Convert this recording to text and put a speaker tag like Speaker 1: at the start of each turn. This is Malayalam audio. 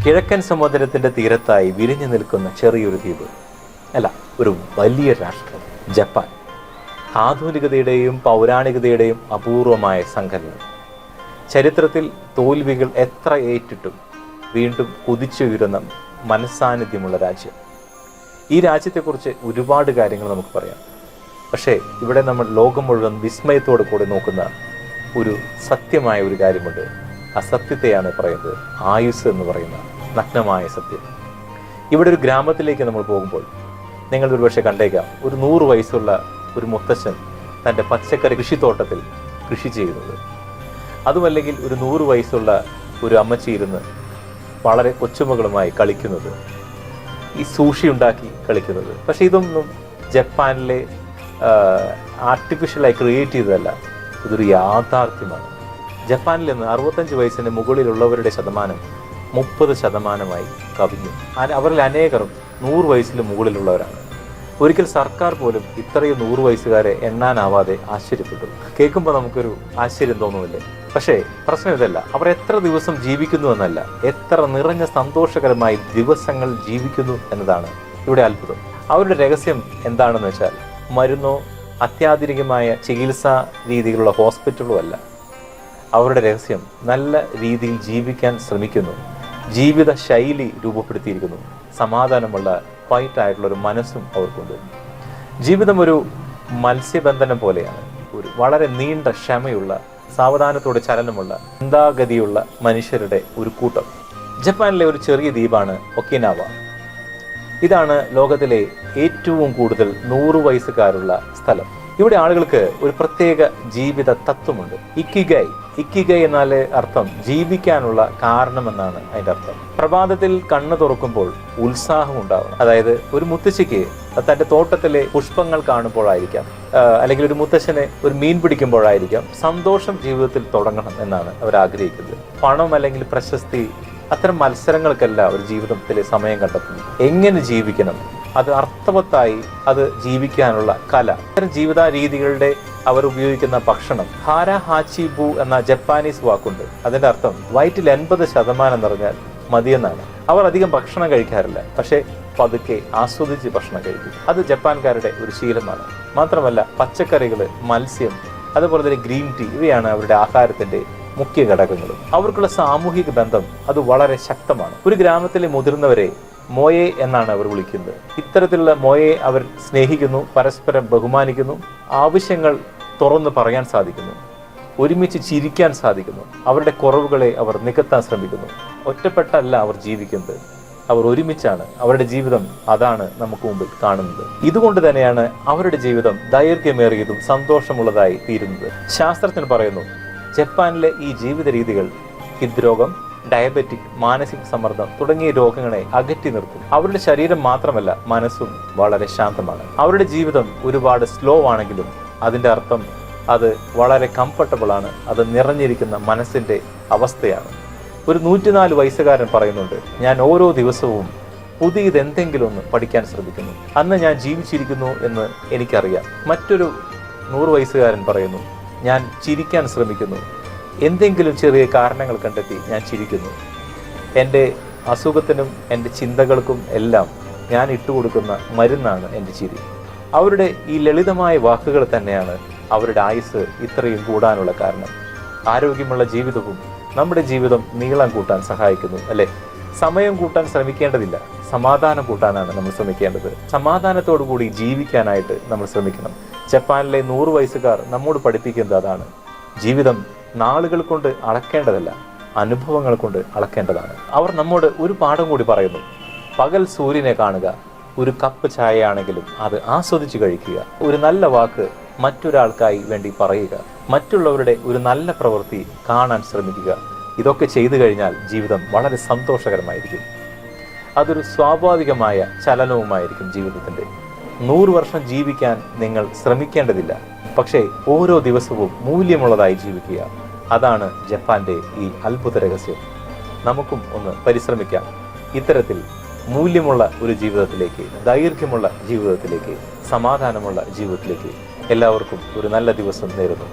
Speaker 1: കിഴക്കൻ സമുദ്രത്തിൻ്റെ തീരത്തായി വിരിഞ്ഞു നിൽക്കുന്ന ചെറിയൊരു ദ്വീപ് അല്ല, ഒരു വലിയ രാഷ്ട്രം ജപ്പാൻ. ആധുനികതയുടെയും പൗരാണികതയുടെയും അപൂർവമായ സങ്കലനം. ചരിത്രത്തിൽ തോൽവികൾ എത്ര ഏറ്റിട്ടും വീണ്ടും കുതിച്ചുയരുന്ന മനസ്സാന്നിധ്യമുള്ള രാജ്യം. ഈ രാജ്യത്തെക്കുറിച്ച് ഒരുപാട് കാര്യങ്ങൾ നമുക്ക് പറയാം. പക്ഷേ ഇവിടെ നമ്മൾ ലോകം മുഴുവൻ വിസ്മയത്തോടു കൂടി നോക്കുന്ന ഒരു സത്യമായ ഒരു കാര്യമുണ്ട്. ആ സത്യത്തെയാണ് പറയുന്നത് ആയുസ് എന്ന് പറയുന്ന നഗ്നമായ സത്യം. ഇവിടെ ഒരു ഗ്രാമത്തിലേക്ക് നമ്മൾ പോകുമ്പോൾ നിങ്ങൾ ഒരുപക്ഷെ കണ്ടേക്കാം, ഒരു 100 വയസ്സുള്ള ഒരു മുത്തശ്ശൻ തൻ്റെ പച്ചക്കറി കൃഷിത്തോട്ടത്തിൽ കൃഷി ചെയ്യുന്നത്. അതുമല്ലെങ്കിൽ ഒരു 100 വയസ്സുള്ള ഒരു അമ്മച്ചി ഇരുന്ന് വളരെ കൊച്ചുമകളുമായി കളിക്കുന്നത്, ഈ സൂഷി ഉണ്ടാക്കി കളിക്കുന്നത്. പക്ഷേ ഇതൊന്നും ജപ്പാനിലെ ആർട്ടിഫിഷ്യലായി ക്രിയേറ്റ് ചെയ്തതല്ല, ഇതൊരു യാഥാർത്ഥ്യമാണ്. ജപ്പാനിൽ നിന്ന് 65 വയസ്സിന് മുകളിലുള്ളവരുടെ ശതമാനം 30% കവിഞ്ഞു. അവരിൽ അനേകരും 100 വയസ്സിന് മുകളിലുള്ളവരാണ്. ഒരിക്കൽ സർക്കാർ പോലും ഇത്രയും 100 വയസ്സുകാരെ എണ്ണാനാവാതെ ആശ്ചര്യപ്പെട്ടു. കേൾക്കുമ്പോൾ നമുക്കൊരു ആശ്ചര്യം തോന്നുന്നില്ലേ? പക്ഷേ പ്രശ്നം ഇതല്ല, അവർ എത്ര ദിവസം ജീവിക്കുന്നു എന്നല്ല, എത്ര നിറഞ്ഞ സന്തോഷകരമായി ദിവസങ്ങൾ ജീവിക്കുന്നു എന്നതാണ് ഇവിടെ അത്ഭുതം. അവരുടെ രഹസ്യം എന്താണെന്ന് വെച്ചാൽ മരുന്നോ അത്യാധുനികമായ ചികിത്സാ രീതിയിലുള്ള ഹോസ്പിറ്റലോ അല്ല. അവരുടെ രഹസ്യം നല്ല രീതിയിൽ ജീവിക്കാൻ ശ്രമിക്കുന്നു, ജീവിത ശൈലി രൂപപ്പെടുത്തിയിരിക്കുന്നു, സമാധാനമുള്ള ഫൈറ്റായിട്ടുള്ളൊരു മനസ്സും അവർക്കുണ്ട്. ജീവിതം ഒരു മത്സ്യബന്ധനം പോലെയാണ്. ഒരു വളരെ നീണ്ട ക്ഷമയുള്ള, സാവധാനത്തോടെ ചലനമുള്ള, ചിന്താഗതിയുള്ള മനുഷ്യരുടെ ഒരു കൂട്ടം. ജപ്പാനിലെ ഒരു ചെറിയ ദ്വീപാണ് ഒക്കിനാവ. ഇതാണ് ലോകത്തിലെ ഏറ്റവും കൂടുതൽ 100 വയസ്സുകാരുള്ള സ്ഥലം. ഇവിടെ ആളുകൾക്ക് ഒരു പ്രത്യേക ജീവിത തത്വമുണ്ട്. ഇക്കിഗൈ എന്നാൽ അർത്ഥം ജീവിക്കാനുള്ള കാരണമെന്നാണ് അതിൻ്റെ അർത്ഥം. പ്രഭാതത്തിൽ കണ്ണ് തുറക്കുമ്പോൾ ഉത്സാഹം ഉണ്ടാവണം. അതായത് ഒരു മുത്തശ്ശിക്ക് തൻ്റെ തോട്ടത്തിലെ പുഷ്പങ്ങൾ കാണുമ്പോഴായിരിക്കാം, അല്ലെങ്കിൽ ഒരു മുത്തശ്ശനെ ഒരു മീൻ പിടിക്കുമ്പോഴായിരിക്കാം സന്തോഷം ജീവിതത്തിൽ തുടങ്ങണം എന്നാണ് അവർ ആഗ്രഹിക്കുന്നത്. പണം അല്ലെങ്കിൽ പ്രശസ്തി, അത്തരം മത്സരങ്ങൾക്കല്ല അവർ ജീവിതത്തിലെ സമയം കണ്ടെത്തുന്നു. എങ്ങനെ ജീവിക്കണം, അത് അർത്ഥവത്തായി അത് ജീവിക്കാനുള്ള കല. അത്തരം ജീവിത രീതികളുടെ അവർ ഉപയോഗിക്കുന്ന ഭക്ഷണം ഹാര ഹാച്ചിബു എന്ന ജപ്പാനീസ് വാക്കുണ്ട്. അതിന്റെ അർത്ഥം വയറ്റിൽ 80% നിറഞ്ഞാൽ മതിയെന്നാണ്. അവർ അധികം ഭക്ഷണം കഴിക്കാറില്ല, പക്ഷേ പതുക്കെ ആസ്വദിച്ച് ഭക്ഷണം കഴിക്കും. അത് ജപ്പാൻകാരുടെ ഒരു ശീലമാണ്. മാത്രമല്ല പച്ചക്കറികൾ, മത്സ്യം, അതുപോലെ തന്നെ ഗ്രീൻ ടീ, ഇവയാണ് അവരുടെ ആഹാരത്തിന്റെ മുഖ്യ ഘടകങ്ങളും. അവർക്കുള്ള സാമൂഹിക ബന്ധം അത് വളരെ ശക്തമാണ്. ഒരു ഗ്രാമത്തിലെ മുതിർന്നവരെ മോയെ എന്നാണ് അവർ വിളിക്കുന്നത്. ഇത്തരത്തിലുള്ള മോയെ അവർ സ്നേഹിക്കുന്നു, പരസ്പരം ബഹുമാനിക്കുന്നു, ആവശ്യങ്ങൾ തുറന്നു പറയാൻ സാധിക്കുന്നു, ഒരുമിച്ച് ചിരിക്കാൻ സാധിക്കുന്നു, അവരുടെ കുറവുകളെ അവർ നികത്താൻ ശ്രമിക്കുന്നു. ഒറ്റപ്പെട്ടല്ല അവർ ജീവിക്കുന്നത്, അവർ ഒരുമിച്ചാണ്. അവരുടെ ജീവിതം അതാണ് നമുക്ക് മുമ്പിൽ കാണുന്നത്. ഇതുകൊണ്ട് തന്നെയാണ് അവരുടെ ജീവിതം ദൈർഘ്യമേറിയതും സന്തോഷമുള്ളതായി തീരുന്നത്. ശാസ്ത്രജ്ഞർ പറയുന്നു, ജപ്പാനിലെ ഈ ജീവിത രീതികൾ ഹൃദ്രോഗം, ഡയബറ്റിക്, മാനസിക സമ്മർദ്ദം തുടങ്ങിയ രോഗങ്ങളെ അകറ്റി നിർത്തും. അവരുടെ ശരീരം മാത്രമല്ല മനസ്സും വളരെ ശാന്തമാണ്. അവരുടെ ജീവിതം ഒരുപാട് സ്ലോ ആണെങ്കിലും അതിൻ്റെ അർത്ഥം അത് വളരെ കംഫർട്ടബിൾ ആണ്. അത് നിറഞ്ഞിരിക്കുന്ന മനസ്സിൻ്റെ അവസ്ഥയാണ്. ഒരു 104 വയസ്സുകാരൻ പറയുന്നുണ്ട്, ഞാൻ ഓരോ ദിവസവും പുതിയതെന്തെങ്കിലും ഒന്ന് പഠിക്കാൻ ശ്രമിക്കുന്നു. അന്ന് ഞാൻ ജീവിച്ചിരിക്കുന്നു എന്ന് എനിക്കറിയാം. മറ്റൊരു 100 വയസ്സുകാരൻ പറയുന്നു, ഞാൻ ചിരിക്കാൻ ശ്രമിക്കുന്നു. എന്തെങ്കിലും ചെറിയ കാരണങ്ങൾ കണ്ടെത്തി ഞാൻ ചിരിക്കുന്നു. എൻ്റെ അസുഖത്തിനും എൻ്റെ ചിന്തകൾക്കും എല്ലാം ഞാൻ ഇട്ടുകൊടുക്കുന്ന മരുന്നാണ് എൻ്റെ ചിരി. അവരുടെ ഈ ലളിതമായ വാക്കുകൾ തന്നെയാണ് അവരുടെ ആയുസ് ഇത്രയും കൂടാനുള്ള കാരണം. ആരോഗ്യമുള്ള ജീവിതവും നമ്മുടെ ജീവിതം നീളം കൂട്ടാൻ സഹായിക്കുന്നു, അല്ലേ? സമയം കൂട്ടാൻ ശ്രമിക്കേണ്ടതില്ല, സമാധാനം കൂട്ടാനാണ് നമ്മൾ ശ്രമിക്കേണ്ടത്. സമാധാനത്തോടു കൂടി ജീവിക്കാനായിട്ട് നമ്മൾ ശ്രമിക്കണം. ജപ്പാനിലെ 100 വയസ്സുകാർ നമ്മോട് പഠിപ്പിക്കുന്നത് അതാണ്. ജീവിതം നാളുകൾ കൊണ്ട് അളക്കേണ്ടതല്ല, അനുഭവങ്ങൾ കൊണ്ട് അളക്കേണ്ടതാണ്. അവർ നമ്മോട് ഒരു പാഠം കൂടി പറയുന്നു. പകൽ സൂര്യനെ കാണുക, ഒരു കപ്പ് ചായയാണെങ്കിലും അത് ആസ്വദിച്ച് കഴിക്കുക, ഒരു നല്ല വാക്ക് മറ്റൊരാൾക്കായി വേണ്ടി പറയുക, മറ്റുള്ളവരുടെ ഒരു നല്ല പ്രവൃത്തി കാണാൻ ശ്രമിക്കുക. ഇതൊക്കെ ചെയ്തു കഴിഞ്ഞാൽ ജീവിതം വളരെ സന്തോഷകരമായിരിക്കും. അതൊരു സ്വാഭാവികമായ ചലനവുമായിരിക്കും ജീവിതത്തിൻ്റെ. 100 വർഷം ജീവിക്കാൻ നിങ്ങൾ ശ്രമിക്കേണ്ടതില്ല, പക്ഷേ ഓരോ ദിവസവും മൂല്യമുള്ളതായി ജീവിക്കുക. അതാണ് ജപ്പാന്റെ ഈ അത്ഭുത രഹസ്യം. നമുക്കും ഒന്ന് പരിശ്രമിക്കാം ഇത്തരത്തിൽ മൂല്യമുള്ള ഒരു ജീവിതത്തിലേക്ക്, ദൈർഘ്യമുള്ള ജീവിതത്തിലേക്ക്, സമാധാനമുള്ള ജീവിതത്തിലേക്ക്. എല്ലാവർക്കും ഒരു നല്ല ദിവസം നേരുന്നു.